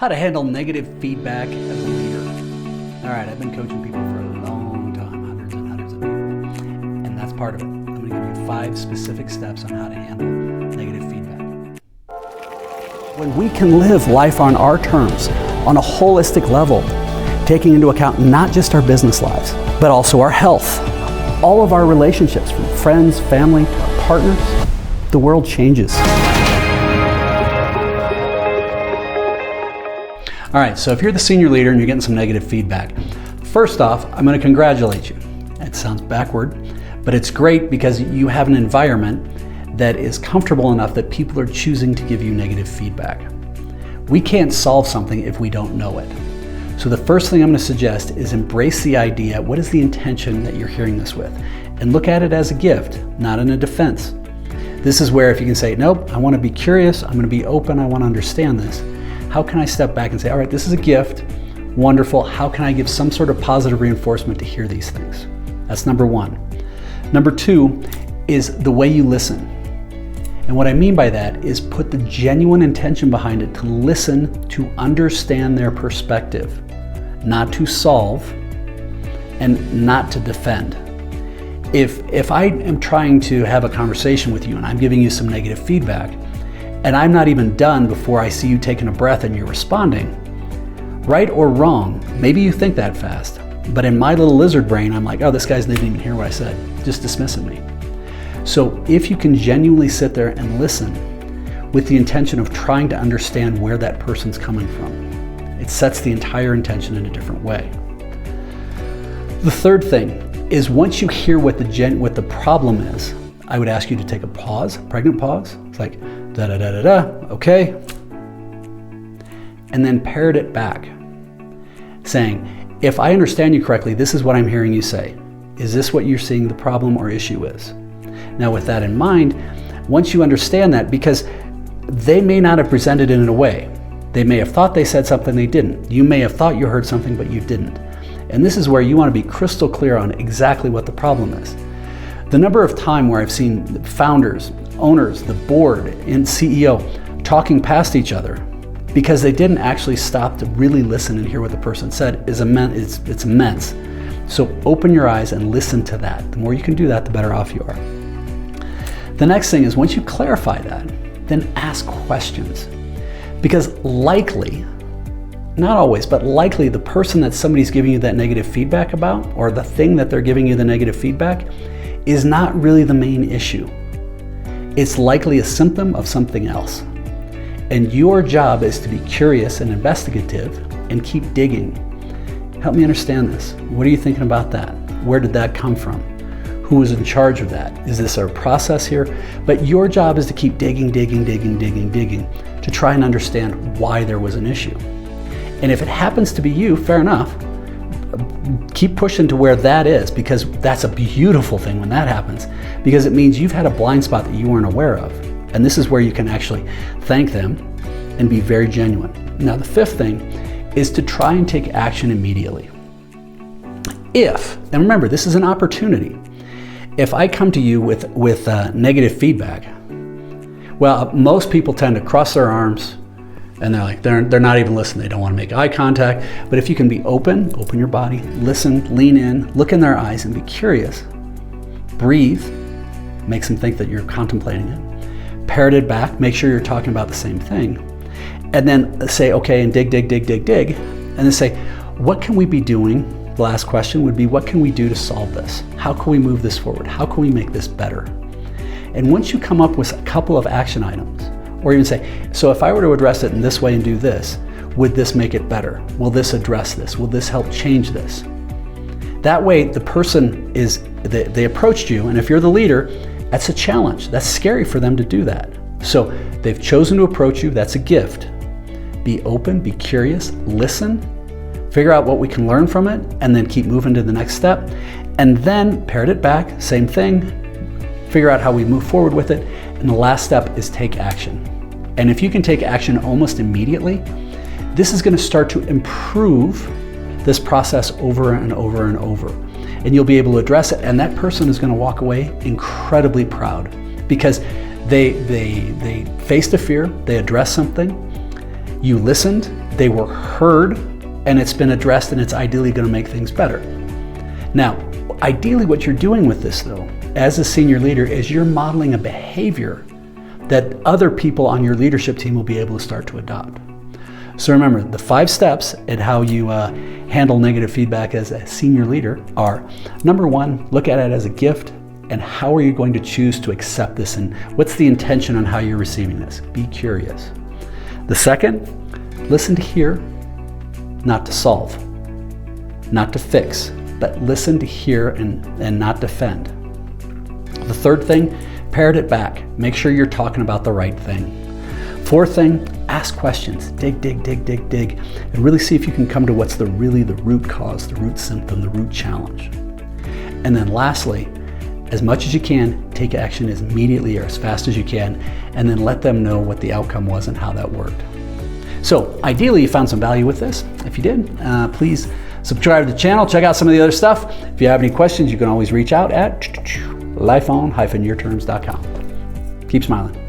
How to handle negative feedback as a leader. All right, I've been coaching people for a long time, hundreds and hundreds of people, and that's part of it. I'm going to give you 5 specific steps on how to handle negative feedback. When we can live life on our terms, on a holistic level, taking into account not just our business lives, but also our health, all of our relationships, from friends, family, to our partners, the world changes. All right, so if you're the senior leader and you're getting some negative feedback, first off, I'm going to congratulate you. It sounds backward, but it's great because you have an environment that is comfortable enough that people are choosing to give you negative feedback. We can't solve something if we don't know it. So the first thing I'm going to suggest is embrace the idea, what is the intention that you're hearing this with? And look at it as a gift, not in a defense. This is where if you can say, nope, I want to be curious, I'm going to be open, I want to understand this. How can I step back and say, all right, this is a gift, wonderful. How can I give some sort of positive reinforcement to hear these things? That's number 1. Number 2 is the way you listen. And what I mean by that is put the genuine intention behind it to listen, to understand their perspective, not to solve and not to defend. If I am trying to have a conversation with you and I'm giving you some negative feedback, and I'm not even done before I see you taking a breath and you're responding, right or wrong, maybe you think that fast, but in my little lizard brain, I'm like, oh, this guy didn't even hear what I said, just dismissing me. So if you can genuinely sit there and listen with the intention of trying to understand where that person's coming from, it sets the entire intention in a different way. The third thing is once you hear what the problem is, I would ask you to take a pause, pregnant pause. It's like, da-da-da-da-da, okay. And then parrot it back, saying, if I understand you correctly, this is what I'm hearing you say. Is this what you're seeing the problem or issue is? Now with that in mind, once you understand that, because they may not have presented it in a way, they may have thought they said something they didn't. You may have thought you heard something, but you didn't. And this is where you want to be crystal clear on exactly what the problem is. The number of times where I've seen founders, owners, the board, and CEO talking past each other because they didn't actually stop to really listen and hear what the person said is it's immense. So open your eyes and listen to that. The more you can do that, the better off you are. The next thing is once you clarify that, then ask questions. Because likely, not always, but likely the person that somebody's giving you that negative feedback about, or the thing that they're giving you the negative feedback, is not really the main issue. It's likely a symptom of something else. And your job is to be curious and investigative and keep digging. Help me understand this. What are you thinking about that? Where did that come from? Who is in charge of that? Is this a process here? But your job is to keep digging to try and understand why there was an issue. And if it happens to be you, fair enough. Keep pushing to where that is, because that's a beautiful thing when that happens, because it means you've had a blind spot that you weren't aware of. And this is where you can actually thank them and be very genuine. Now, the 5th thing is to try and take action immediately. And remember, this is an opportunity. If I come to you with negative feedback, well, most people tend to cross their arms and they're not even listening. They don't want to make eye contact. But if you can be open your body, listen, lean in, look in their eyes and be curious. Breathe, makes them think that you're contemplating it. Parrot it back, make sure you're talking about the same thing. And then say, okay, and dig. And then say, what can we be doing? The last question would be, what can we do to solve this? How can we move this forward? How can we make this better? And once you come up with a couple of action items, or even say, so if I were to address it in this way and do this, would this make it better? Will this address this? Will this help change this? That way the person they approached you, and if you're the leader, that's a challenge. That's scary for them to do that. So they've chosen to approach you, that's a gift. Be open, be curious, listen, figure out what we can learn from it, and then keep moving to the next step. And then parrot it back, same thing, figure out how we move forward with it. And the last step is take action. And if you can take action almost immediately, this is going to start to improve this process over and over and over. And you'll be able to address it, and that person is going to walk away incredibly proud because they faced a fear, they addressed something, you listened, they were heard, and it's been addressed, and it's ideally going to make things better. Now, ideally what you're doing with this though, as a senior leader, is you're modeling a behavior that other people on your leadership team will be able to start to adopt. So remember, the 5 steps at how you handle negative feedback as a senior leader are: number 1, look at it as a gift, and how are you going to choose to accept this, and what's the intention on how you're receiving this? Be curious. The second, listen to hear, not to solve, not to fix, but listen to hear and not defend. The third thing, parrot it back. Make sure you're talking about the right thing. Fourth thing, ask questions. Dig, and really see if you can come to what's really the root cause, the root symptom, the root challenge. And then lastly, as much as you can, take action as immediately or as fast as you can, and then let them know what the outcome was and how that worked. So ideally, you found some value with this. If you did, please subscribe to the channel. Check out some of the other stuff. If you have any questions, you can always reach out at lifeon-yourterms.com. Keep smiling.